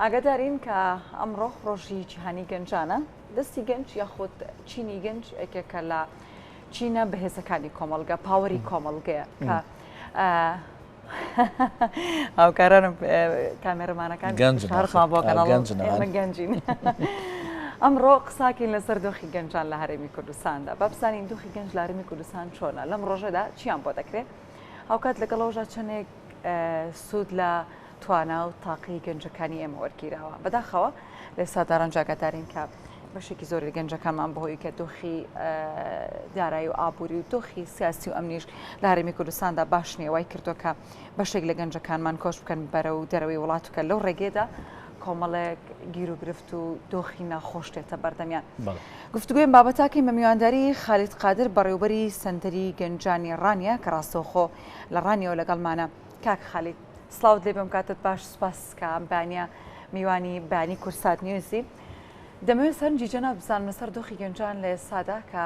ئاگادارین کە ئەمڕۆ ڕۆژی جیهانی گەنجانە دەستی گەنج یاخود چینی گەنج ێکێکە لە چینە بەهێزەکانی کۆمەڵگە پاوەری کۆمەڵگەیە کە هاوکارانم کامێرەمانەکان گەنجین ئەمڕۆ قساکەین لەسەر دۆخی گەنجان لە هەرێمی کوردستاندا با بزانین دۆخی گەنج لە هەرێمی کوردستان چۆنە لەم ڕۆژەدا چیان بۆ دەکرێت هاوکات لەگەڵەوەژە چەندێک سوود لە توانە و تاقی گەنجەکانی ئێمە وەرگیراوە بەداخەوە لە ساداران جاگادارین کە بەشێکی زۆری گەنجەکانمان بەهۆی کە دۆخی دارایی و ئابووری و دۆخی سیاسی و ئەمنیش لە هەرێمی کوردستاندا باش نیێوای کردووە کە بەشێک لە گەنجەکانمان کۆش بکەن بەرە و دەرەوەی وڵاتوکە لەو ڕێگێدا کۆمەڵێک گیر و گرفت و دۆخی ناخۆشتێتە بەردەمیان گفتوگوێن بابەتاکەی بە میوانداری خالید قادر بەڕێوبەری سەنتەری گەنجانی ڕانیە کە ڕاستەوخۆ لە ڕانیەوە لەگەڵمانە کاک خالید سلااوت لێ بم کاتت باش سپاس کە بانیا میوانی بانی کورسات نیوزی دەمەوێت سەرنجی جەناب بزانم لەسەر دۆخی گەنجان لە ئێستادا کە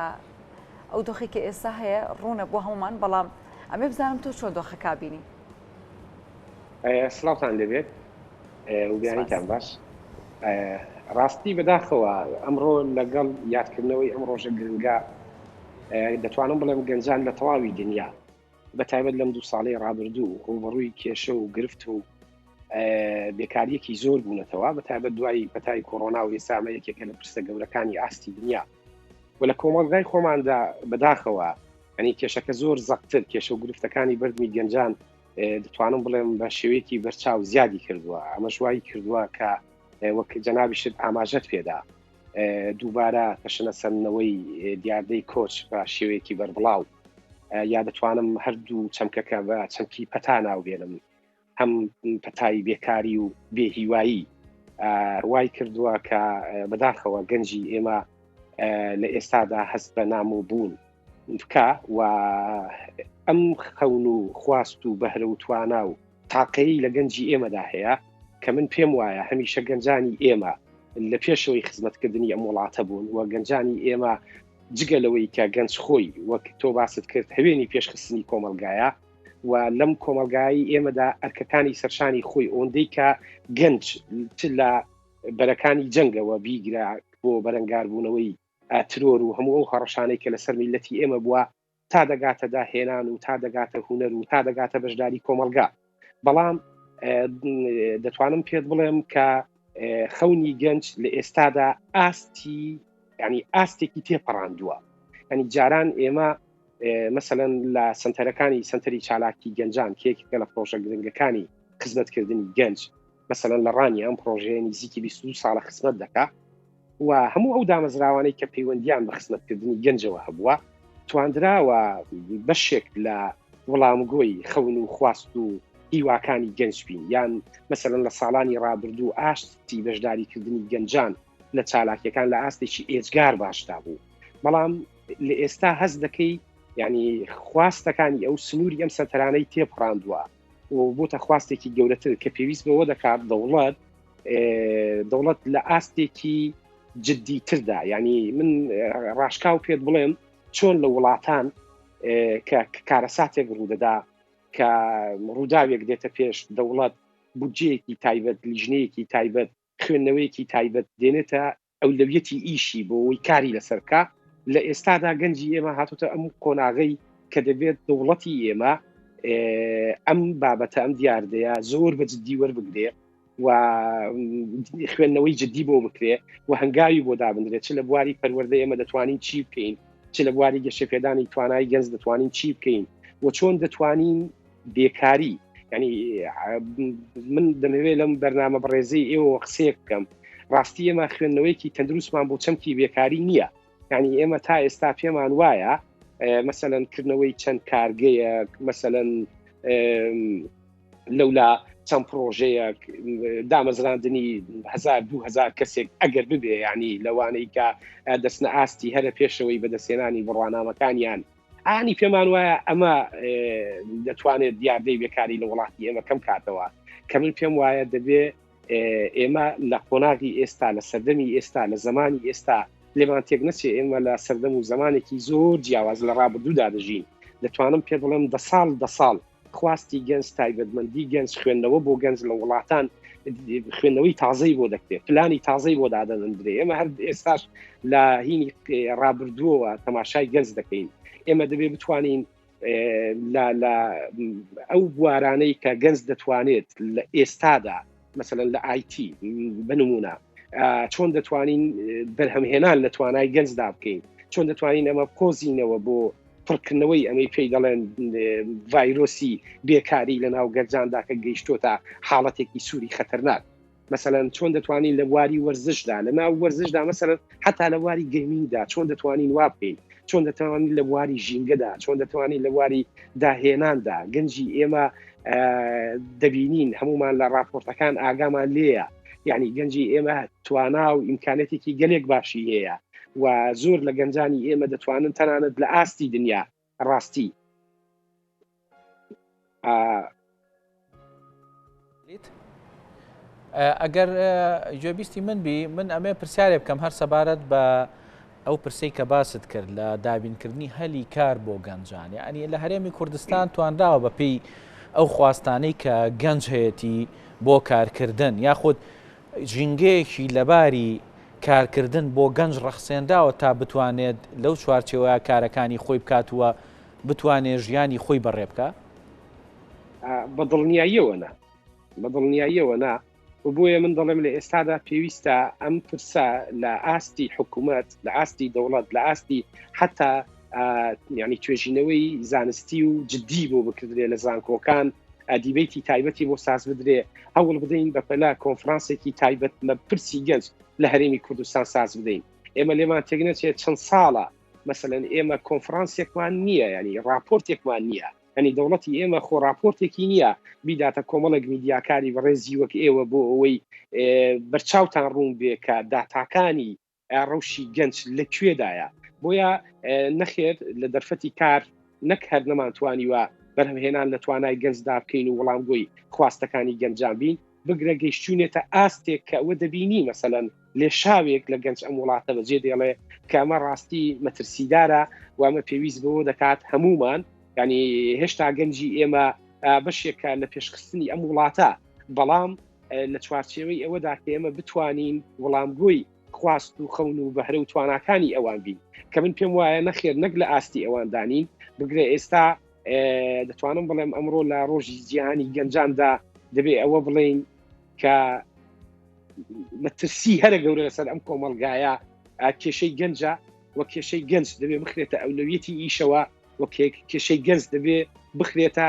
ئەو دۆخی کە ئێستا هەیە ڕوونە بۆ هەمومان بەڵام ئەمێ بزانم تۆ چۆن دۆخەکە بینی سلااوتان لەبێت و بیانیتان باش ڕاستی بەداخەوە ئەمڕۆ لەگەڵ یادکردنەوەی ئەم ڕۆژە گرنگە دەتوانم بڵێم گەنجان لە تەواوی دنیا بەتایبەت لەم 2 ساڵەی ڕابردوو ڕوبەڕووی کێشە و گرفت و بێکاریەکی زۆر بوونەتەوە بەتایبەت دوای بەتای کۆڕۆنا و ئێستا یەکێکە لە پرسە گەورەکانی ئاستی دنیا و لە کۆمەڵگای خۆماندا بەداخەوە ئەنی کێشەکە زۆر زەقتر کێشە و گرفتەکانی بەردمی گەنجان دەتوانم بڵێم بە شێوەیەکی بەرچاو زیادی کردووە ئەمەش وای کردووە کە وەک جەنابیشت ئاماژەت پێدا دووبارە پەشنە سەرنەوەی دیاردەی کۆچ بە شێوەیەکی بەربڵاو یا دەتوانم هەردوو چەمکەکە بە چەمکی پەتا ناوبێنم هەم پەتایی بێکاری و بێهیوایی وای کردووە کە بەداخەوە گەنجی ئێمە لە ئێستادا هەست بە نام و بوون بکە و ئەم خەون و خواست و بەهرە و توانە و تاقەی لە گەنجی ئێمەدا هەیە کە من پێم وایە هەمیشە گەنجانی ئێمە لە پێشەوەی خزمەتکردنی ئەم وڵاتە بوون و گەنجانی ئێمە جگەلەوەی کە گەنج خۆی وەک تۆ باست کرد هەوێنی پێشخستنی کۆمەلگایە و لەم کۆمەلگایی ئێمەدا ئەرکەکانی سەرشانی خۆی ئەوەندەی کە گەنج لە بەرەکانی جەنگەوە بیگرا بۆ بەرەنگاربوونەوەی ترۆر و هەموو ئەو هەڕەشانەی کە لەسەر میلەتی ئێمە بووە تا دەگاتە داهێنان و تا دەگاتە هونەر و تا دەگاتە بەشداری کۆمەلگا بەڵام دەتوانم پێت بڵێم کە خەونی گەنج لە ئێستادا ئاستی ینی ئاستێکی تێپەڕاندووە ینی جاران ئێمە مەسەلەن لە سنتەرەکانی سنتەری چالاکی گەنجان کێکێکە لە پرۆژە گرنگەکانی خزمەتکردنی گەنج مەسەلەن لە ڕانی ئەم پرۆژەیە نزیکی 22 ساڵە خزمەت دەکات و هەموو ئەو دامەزراوانەی کە پەیوەندیان بە خزمەتکردنی گەنجەوە هەبووە تواندراوە بەشێک لە وەڵامگۆی خەون و خواست و هیواکانی گەنج بین یان مەسەلەن لە ساڵانی ڕابردوو ئاشتی بەشداریکردنی گەنجان لە چالاکیەکان لە ئاستێکی ئێجگار باشدا بوو بەڵام لە ئێستا هەست دەکەی ینی خواستەکانی ئەو سنووری ئەم سەتەرانەی تێپڕاندووە و بۆتە خواستێکی گەورەتر کە پێویست بەوە دەکات دەوڵەت لە ئاستێکی جددی تردا ینی من ڕاشکاو پێت بڵێم چۆن لە وڵاتان کە کارەساتێک ڕوودەدا کە ڕووداوێک دێتە پێش دەوڵەت بودجەیەکی تایبەت لیژنەیەکی تایبەت خوێندنەوەیەکی تایبەت دێنێتە ئەولەویەتی ئیشی بۆ ئەوەی کاری لەسەرکە لە ئێستادا گەنجی ئێمە هاتوتە ئەم کۆناغەی کە دەبێت دەوڵەتی ئێمە ئەم بابەتە ئەم دیاردەیە زۆر بە جددی وەربگرێ و خوێندنەوەی جددی بۆ بکرێ و هەنگاوی بۆ دابدرێت چ لە بواری پەروەردە ئێمە دەتوانین چی بکەین چ لە بواری گەشەپێدانی توانای گەنج دەتوانین چی بکەین و چۆن دەتوانین بێکاری ینی من دەمەوێت لەم بەرنامە بەڕێزەی ئێوە قسەیە بکەم ڕاستی ئێمە خوێندنەوەیکی تەندروستمان بۆ چەمکی بێکاری نییە ینی ئێمە تا ئێستا پێمان وایە مەسەلەن کردنەوەی چەند کارگەیە مەسەلەن لەولا چەند پرۆژەیەک دامەزراندنی 1000-2000 کەسێک ئەگەر ببێ ینی لەوانەی کە دەستنە ئاستی هەرە پێشەوەی بەدەستێنانی بڕوانامەکانیان ئانی پێمان وایە ئەمە دەتوانێت دیاردەی بێکاری لە وڵاتی ئێمە کەم کاتەوە کە من پێم وایە دەبێ ئێمە لە قۆناغی ئێستا لە سەردەمی ئێستا لە زمانی ئێستا لێمان تێک نەچێ ئێمە لە سەردەم و زمانێکی زۆر جیاواز لە ڕابردوودا دەژین دەتوانم پێ بڵێم دە ساڵ خواستی گەنج تایبەتمەندی گەنج خوێندنەوە بۆ گەنج لە وڵاتان خوێندنەوەی تازەی بۆ دەکرێت پلانی تازەی بۆ دادەنرێ ئێمە هەر ئێستاش لە هینی ڕابردووەوە تەماشای گەنج دەکەین ئێمە دەبێ بتوانین لە ئەو بوارانەی کە گەنج دەتوانێت لە ئێستادا مثلەن لە آیتی بنمونە چۆن دەتوانین بەرهەمهێنان لە توانای گەنجدا بکەین چۆن دەتوانین ئەمە پۆزینەوە بۆ پڕکردنەوەی ئەمەی پێی دەڵێن ڤایرۆسی بێکاری لە ناو گەنجاندا کە گەیشتۆتە حاڵەتێکی سووری خەتەرناک مثلەن چۆن دەتوانین لە واری وەرزشدا لە ناو وەرزشدا مثلەن حتا لە واری گەیمینگدا چۆن دەتوانین وا بکەین چۆن دەتوانین لە واری ژینگەدا چۆن دەتوانین لە واری داهێناندا گەنجی ئێمە دەبینین هەمومان لە راپۆرتەکان ئاگامان لێیە یعنی گەنجی ئێمە توانا و ئیمکانێتێکی گەلێک باشی هەیە و زۆر لە گەنجانی ئێمە دەتوانن تەنانەت لە ئاستی دنیا ڕاستی ئەگەر گوێبیستی من بی من ئەمێ پرسیارێ بکەم هەر سەبارەت بە ئەو پرسەی کە باست کرد لە دابینکردنی هەلی کار بۆ گەنجان یعنی لە هەرێمی کوردستان توانراوە بە پێی ئەو خواستانەی کە گەنج هەیەی بۆ کارکردن یاخود ژینگەیەکی لەباری کارکردن بۆ گەنج ڕەخسێنراوە تا بتوانێت لەو چوارچێوەیە کارەکانی خۆی بکاتوە بتوانێت ژیانی خۆی بەڕێ بکە بەدڵنیاییەوە نا بۆیە من دەڵێم لە ئێستادا پێویستە ئەم پرسە لە ئاستی حکوومەت لە ئاستی دەوڵەت لە ئاستی حتا یعنی توێژینەوەی زانستی و جددی بۆ بکردرێ لە زانکۆکان دیبێتی تایبەتی بۆ ساز بدرێ هەوڵ بدەین بەپەلا کۆنفرانسێکی تایبەت لە پرسی گەنج لە هەرێمی کوردستان ساز بدەین ئێمە لێمان تێگنێت چەند ساڵە مثلەن ئێمە کۆنفرانسێکمان نییە ینی راپۆرتێکمان نییە ینی دەوڵەتی ئێمە خۆ راپۆرتێکی نییە بیداتە کۆمەڵێک میدیاکاری بەڕێزی وەک ئێوە بۆ ئەوەی بەرچاوتان ڕوون بێ کە داتاکانی ڕەوشی گەنج لەکوێدایە بۆیە نەخێر لە دەرفەتی کار نەک هەر نەمانتوانیوە بەرهەمهێنان لە توانای گەنجدا بکەین و وەڵامگۆی خواستەکانی گەنجان بین بگرە گەیشتوونێتە ئاستێک کە ئەوە دەبینی مەسەلەن لێ شاوێک لە گەنج ئەم وڵاتە بەجێ دێڵێ کە ئەمە ڕاستی مەترسیدارە و ئەمە پێویست بەوە دەکات هەمومان ینی هێشتا گەنجی ئێمە بەشێکە لە پێشخستنی ئەم وڵاتە بەڵام لە چوارچێوەی ئەوەدا کە ئێمە بتوانین وەڵامگۆی خواست و خەون و بەهرە و تواناکانی ئەوان بین کە من پێم وایە نەخێر نەک لە ئاستی ئەواندانین بگرێ ئێستا دەتوانم بڵێم ئەمڕۆ لە ڕۆژی جیهانی گەنجاندا دەبێ ئەوە بڵێن کە مەترسی هەرە گەورە لەسەر ئەم کۆمەڵگایە کێشەی گەنجە وە کێشەی گەنج دەبێ بخرێتە ئەولەویەتی ئیشەوە وە کێشەی گەنج دەبێ بخرێتە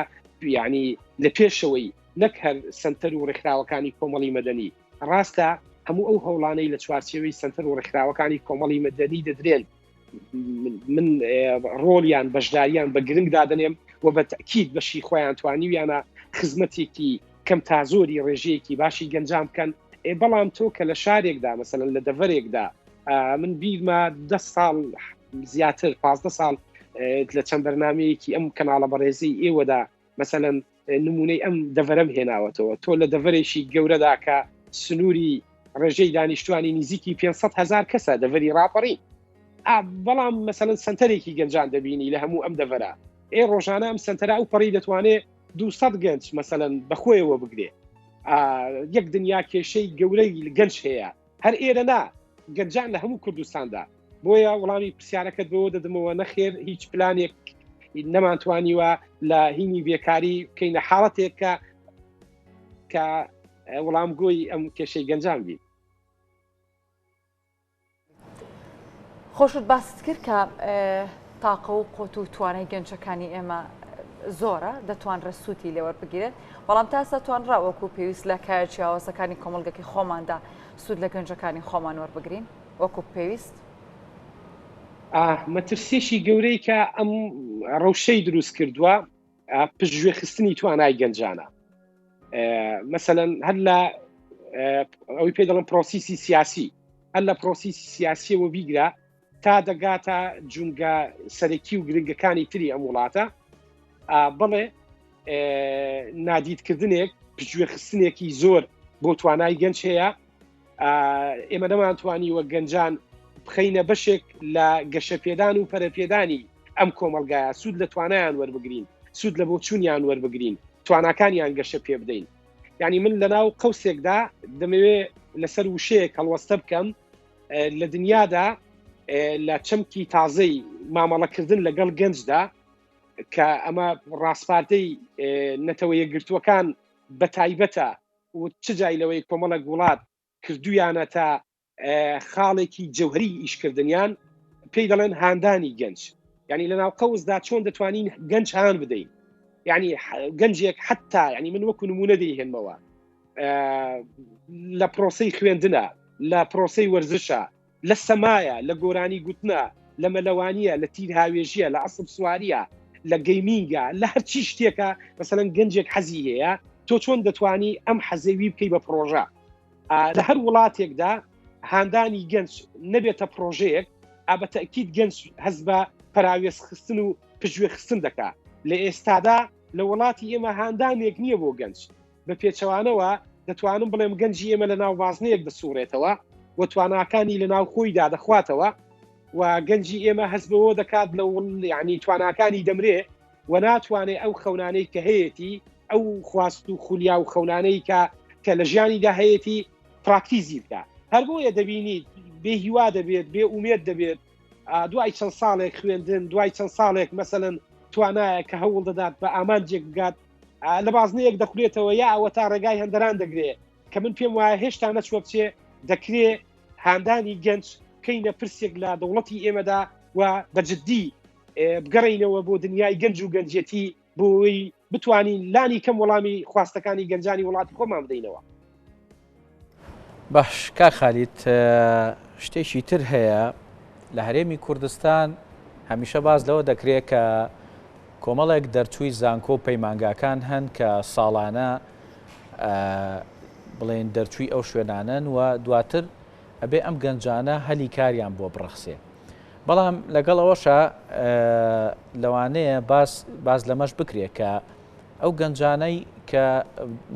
یعنی لە پێشەوەی نەک هەر سنتەر و ڕێکخراوەکانی کۆمەڵی مەدەنی ڕاستە هەموو ئەو هەوڵانەی لە چوارچێوەی سنتەر و ڕێکخراوەکانی کۆمەڵی مەدەنی دەدرێن من ڕۆلیان بەشداریان بە گرنگ دادنێم و بە تەکید بەشی خۆیان توانیویانە خزمەتێکی کەم تا زۆری ڕێژەیەکی باشی گەنجام بکەن بەڵام تۆ کە لە شارێکدا مەسەلەن لە دەڤەرێکدا من بیرمە 10 ساڵ زیاتر 15 ساڵ لە چەند بەرنامەیەکی ئەم کەناڵە بەڕێزی ئێوەدا مەسەلەن نمونەی ئەم دەڤەرەم هێناوەتەوە تۆ لە دەڤەرێکی گەورەدا کە سنووری ڕێژەی دانیشتوانی نزیکی 500,000 کەسە دەڤەری ڕاپەڕی بەڵام مەسەلەن سنتەرێکی گەنجان دەبینی لە هەموو ئەم دەڤەرە ڕۆژانە ئەم سنتەرا و پەڕی دەتوانێت 200 گەنج مەسەلەن بەخۆیەوە بگرێ یەک دنیا کێشەی گەورەی گەنج هەیە هەر ئێرە نا گەنجان لە هەموو کوردستاندا بۆیە وەڵامی پرسیارەکەت بەوە دەدەمەوە نەخێر هیچ پلانێک نەمانتوانیوە لە هینی بێکاری بکەینە حاڵەتێکە کە وەڵامگۆی ئەم کێشەی گەنجان بین خۆشت باست کرد کە تاقە و قوت و توانای گەنجەکانی ئێمە زۆرە دەتوانرە سووتی لێوەربگیرێت بەڵام تا ئێستا توانرا وەکو پێویست لە کار جیاوازەکانی کۆمەڵگەکەی خۆماندا سوود لە گەنجەکانی خۆمان وەربگرین وەکو پێویست مەترسیێکی گەورەی کە ئەم ڕەوشەی دروست کردووە پشتگوێخستنی توانای گەنجانە مەسەلەن هەر لە ئەوەی پێ دەڵێن پرۆسیسی سیاسی هەر لە پرۆسیسی سیاسیەوە بیگرە تا دەگاتە جونگە سەرەکی و گرنگەکانی تری ئەم وڵاتە بڵێ نادیدکردنێک پشتگوێخستنێکی زۆر بۆ توانای گەنج هەیە ئێمە نەمانتوانیوە گەنجان بخەینە بەشێک لە گەشەپێدان و پەرەپێدانی ئەم کۆمەڵگایە سوود لە توانایان وەربگرین سوود لە بۆ چوونیان وەربگرین تواناکانیان گەشە پێ بدەین یعنی من لەناو قەوسێکدا دەمەوێت لەسەر وشەیەک هەڵوەستە بکەم لە دنیادا لە چەمکی تازەی مامەڵەکردن لەگەڵ گەنجدا کە ئەمە ڕاستپارتەی نەتەوە یەکگرتووەکان بە تایبەتە و چ جای لەوەی کۆمەڵک وڵات کردویانە تا خاڵێکی جەوهری ئیشکردنیان پێی دەڵێن هاندانی گەنج یعنی لەناو قەوزدا چۆن دەتوانین گەنج هاان بدەین یعنی گەنجێک حتا ینی من وەکو نمونە دەیهێنمەوە لە پرۆسەی خوێندنە لە پرۆسەی وەرزشە لە سەمایە لە گۆرانی گوتنە لە مەلەوانیە لە تیر هاوێژیە لە ئەسب سواریە لە گەیمینگە لە هەرچی شتێکە مەسەلەن گەنجێک حەزی هەیە تۆ چۆن دەتوانی ئەم حەزەوی بکەی بە پرۆژە لە هەر وڵاتێکدا هاندانی گەنج نەبێتە پرۆژەیەک بە تەکید گەنج هەز بە پەراوێز خستن و پژوێ خستن دەکا لە ئێستادا لە وڵاتی ئێمە هاندانێک نییە بۆ گەنج بە پێچەوانەوە دەتوانم بڵێم گەنجی ئێمە لە ناو بازنەیەک دەسوڕێتەوە و تواناکانی لە ناو خۆیدا دەخواتەوە و گەنجی ئێمە هەز بەوە دەکات لە یعنی تواناکانی دەمرێ و ناتوانێت ئەو خەونانەی کە هەیەی ئەو خواست و خولیا و خەونانەی کە لە ژیانیدا هەیەی پراکتیزی بکە هەر بۆیە دەبینیت بێ هیوا دەبێت بێ ئومێد دەبێت دوای چەند ساڵێک خوێندن دوای چەند ساڵێک مەسەلەن توانایە کە هەوڵ دەدات بە ئامانجێک بگات لە بازنەیەک دەخورێتەوە یا ئەوە تا ڕێگای هەندەران دەگرێت کە من پێم وایە هێشتا نەچوە بچێ دەکرێت هاندانی گەنج بکەینە پرسێک لە دەوڵەتی ئێمەدا و بەجددی بگەڕینەوە بۆ دنیای گەنج و گەنجێتی بۆی بتوانین لانی کەم وەڵامی خواستەکانی گەنجانی وڵاتی خۆمان بدەینەوە. باش کا خالیت شتێکی تر هەیە لە هەرێمی کوردستان هەمیشە باز لەوە دەکرێت کە کۆمەڵێک دەرچووی زانکۆ پەیمانگاکان هەن کە ساڵانە بڵێن دەرچووی ئەو شوێنانن و دواتر ئەبێ ئەم گەنجانە هەلی کاریان بۆ بڕەخسێ بەڵام لەگەڵ ئەوەشە لەوانەیە باز لەمەش بکرێت کە ئەو گەنجانەی کە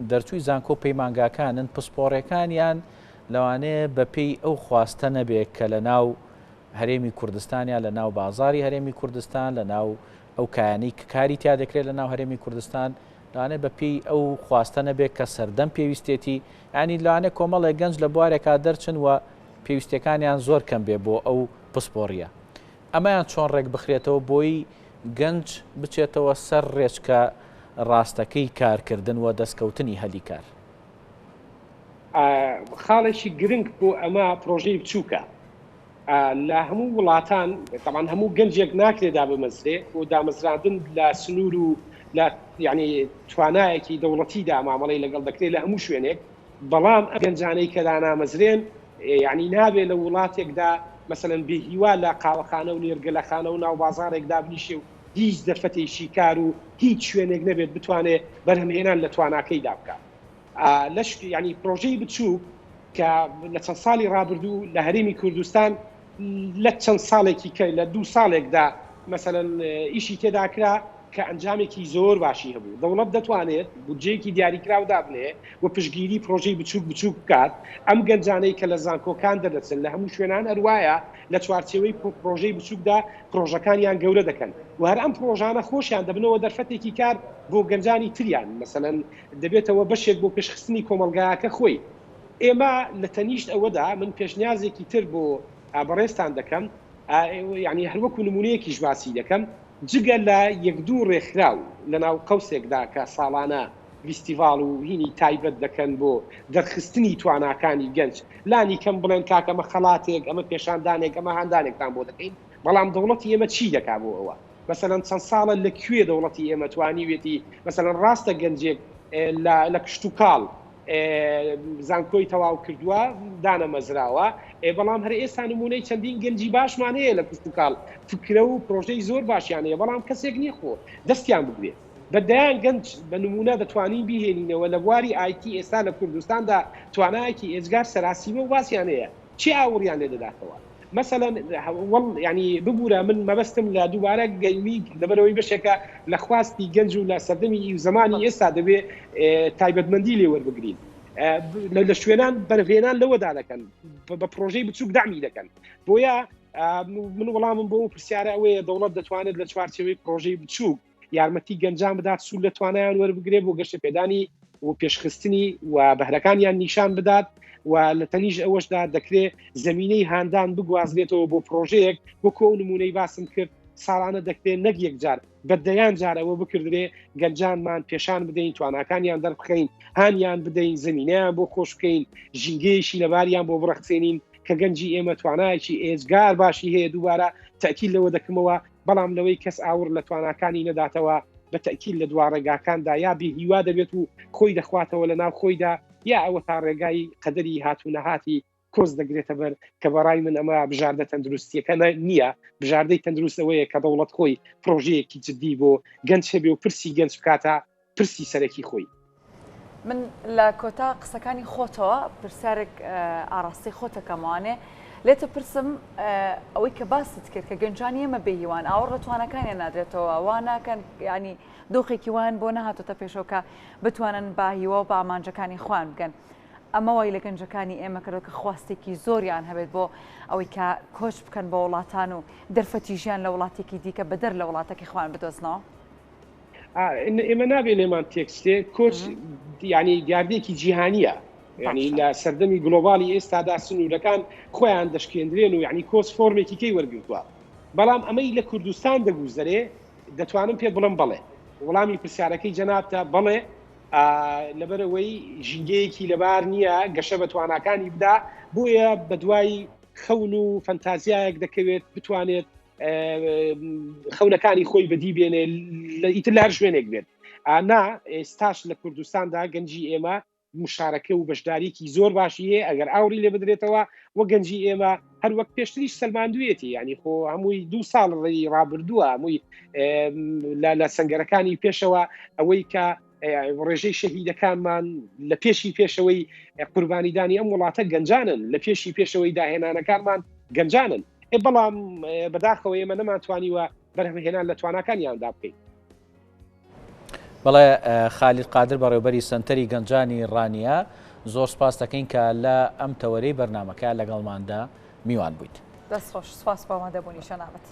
دەرچووی زانکۆ پەیمانگاکانن پسپۆڕەکانیان لەوانەیە بەپێی ئەو خواستە نەبێت کە لە ناو هەرێمی کوردستانیان لە ناو بازاری هەرێمی کوردستان لە ناو ئەو کایانەی کاری تیا دەکرێت لە ناو هەرێمی کوردستان لەوانەیە بەپێی ئەو خواستە نەبێت کە سەردەم پێویستێتی ینی لەوانەیە کۆمەڵێک گەنج لە بوارێکا دەرچن و پێویستەکانیان زۆر کەم بێ بۆ ئەو پسپۆڕیە ئەمەیان چۆن ڕێک بخرێتەوە بۆی گەنج بچێتەوە سەر ڕێچکە ڕاستەکەی کارکردن و دەستکەوتنی هەلی کار خاڵێکی گرنگ بۆ ئەمە پرۆژەی بچووکە لە هەموو وڵاتان تەمان هەموو گەنجێک ناکرێدا بمەزرێ و دامەزراندن لە سنوور و لە یعنی توانایەکی دەوڵەتیدا مامەڵی لەگەڵ دەکرێت لە هەموو شوێنێک بەڵام گەنجانەی کە دانامەزرێن یعنی نابێت لە وڵاتێکدا مثلەن بێهیوا لە قاوەخانە و نێرگەلەخانە و ناو بازارێکدا بنیشێ و هیچ دەرفەتێکی کار و هیچ شوێنێک نەبێت بتوانێت بەرهەمهێنان لە تواناکەیدا بکات لەش ینی پرۆژەی بچوو کە لە چەند ساڵی ڕابردوو لە هەرێمی کوردستان لە چەند ساڵێکی کە لە 2 ساڵێکدا مەسەلەن ئیشی تێداکرا کە ئەنجامێکی زۆر باشی هەبوو دەوڵەت دەتوانێت بودجەیەکی دیاریکراو دابنێ و پشگیری پرۆژەی بچووک بکات ئەم گەنجانەی کە لە زانکۆکان دەدەچن لە هەموو شوێنان هەروایە لە چوارچێوەی پرۆژەی بچووکدا پرۆژەکانیان گەورە دەکەن و هەر ئەم پرۆژانە خۆشیان دەبنەوە دەرفەتێکی کار بۆ گەنجانی تریان مەسەلەن دەبێتەوە بەشێک بۆ پێشخستنی کۆمەلگایەکە خۆی ئێمە لە تەنیشت ئەوەدا من پێشنیازێکی تر بۆ بەڕێستان دەکەم یعنی هەروەکو نمونەیەکیش باسی دەکەم جگە لە 1-2 ڕێکخراو لە ناو قەوسێکدا کە ساڵانە فیستیڤال و هینی تایبەت دەکەن بۆ دەرخستنی تواناکانی گەنج لانی کەم بڵێن کاکە ئەمە خەڵاتێک ئەمە پێشاندانێک ئەمە هاندانێکتان بۆ دەکەین بەڵام دەوڵەتی ئێمە چی دەکا بۆ ئەوە مەسەلەن چەند ساڵە لەکوێ دەوڵەتی ئێمە توانیوێتی مەسەلەن ڕاستە گەنجێک لە کشت و کاڵ زانکۆی تەواو کردووە دانەمەزراوە بەڵام هەر ئێستا نمونەی چەندین گەنجی باشمان هەیە لە کشت و کاڵ فکرە و پرۆژەی زۆر باشیان هەیە بەڵام کەسێک نیخۆ دەستیان بگرێت بەدایان گەنج بە نمونە دەتوانین بیهێنینەوە لە بواری ئایتی ئێستا لە کوردستاندا توانایەکی ئێجگار سەراسیمە و واسییان هەیە چی ئاوریان لێ دەداتەوە مثلا ینی ببوورە من مەبەستم لە دووبارە گەیمی لەبەرەوەی بەشێکە لە خواستی گەنج و لە سەردەمی زمانی ئێستا دەبێ تایبەتمەندی لێ وەربگرین لە شوێنان بەرهێنان لەوەدا دەکەن بە پرۆژەی بچووک دامی دەکەن بۆیە من وەڵامم بۆ پرسیارە ئەوەیە دەوڵەت دەتوانێت لە چوارچێوەی پرۆژەی بچووک یارمەتی گەنجان بدات سوود لە توانایان وەربگرێ بۆ گەشتە پێدانی و پێشخستنی و بەهرەکانیان نیشان بدات و لە تەنیژ ئەوەشدا دەکرێت زمینەی هاندان بگوازرێتەوە بۆ پرۆژەیەک وەکو ئەو نمونەی باسم کرد ساڵانە دەکرێت نەک یەکجار بەدەیان جارەوە بکردرێ گەنجانمان پێشان بدەین تواناکانیان دەربخەین هانیان بدەین زمینیان بۆ خۆش بکەین ژینگەیەشی لەباریان بۆ بڕەخسێنین کە گەنجی ئێمە توانایەکی ئێزگار باشی هەیە دووبارە تەکیل لەوە دەکەمەوە بەڵام لەوەی کەس ئاور لە تواناکانی نەداتەوە بە تەکیل لە دوا ڕێگاکاندا یا بێهیوا دەبێت و خۆی دەخواتەوە لە ناو خۆیدا یا ئەوە تا ڕێگای قەدەری هاتوونەهاتی کۆز دەگرێتە بەر کە بەڕای من ئەمە بژاردە تەندروستیەکە نییە بژاردەی تەندروستەوەیە کە دەوڵەت خۆی پرۆژەیەکی جددی بۆ گەنج هەبێ و پرسی گەنج بکاتە پرسی سەرەکی خۆی. من لە کۆتا قسەکانی خۆتەوە پرسیارێک ئاراستی خۆتەکەمانێ لێتە پرسم ئەوەی کە باست کرد کە گەنجانی ئێمە بێهیوان ئاوەڕ لە توانەکانیان نادرێتەوە واناکەن ینی دۆخێکی وان بۆ نەهاتۆتە پێشەوە بتوانن با هیوە و با ئامانجەکانی خوان بگەن ئەمەوەی لە گەنجەکانی ئێمە کردەوە کە خواستێکی زۆریان هەبێت بۆ ئەوەی کە کۆچ بکەن بە وڵاتان و دەرفەتی ژیان لە وڵاتێکی دیکە بەدەر لە وڵاتێکی خوان بدۆزنەوە. ئێمە نابێ لێمان تێکستێ کۆچ ینی دیاردێکی جیهانیە ینی لە سەردەمی گلۆبالی ئێستادا سنوورەکان خۆیان دەشکێندرێن و ینی کۆچ فۆرمێکی کەی وەرگرتووە بەڵام ئەمەی لە کوردستان دەگوزەرێ دەتوانم پێ بڵم بڵێ وەڵامی پرسیارەکەی جەنابتە بڵێ لەبەرەوەی ژینگەیەکی لەبار نییە گەشە بە تواناکانی بدا بۆیە بە دوای خەون و فەنتازیایەک دەکەوێت بتوانێت خەونەکانی خۆی بەدی بێنێ ئیتر لە هەر شوێنێک بێت نا ئێستاش لە کوردستاندا گەنجی ئێمە مشارەکە و بەشداریکی زۆر باشی هەیە ئەگەر ئاوری لێ بدرێتەوە وە گەنجی ئێمە هەر وەک پێشتریش سەلماندوێتی ینی خۆ هەمووی 2 ساڵ ڕابردووە هەمووی لە سنگەرەکانی پێشەوە ئەوەی کە ڕێژەی شەهیدەکانمان لە پێشی پێشەوەی قوربانیدانی ئەم وڵاتە گەنجانن لە پێشی پێشەوەی داهێنانەکانمان گەنجانن بەڵام بەداخەوە ئێمە نەماتوانیوە بەرهەمهێنان لە تواناکانیاندا بکەین. بەڵێ خالید قادر بەڕێوەبەری سنتەری گەنجانی ڕانیە زۆر سپاس دەکەین کە لە ئەم تەوەرەی بەرنامەکە لەگەڵماندا میوان بوویت. دەست خۆش سپاس بۆ ئامادەبوونی شەناوەت.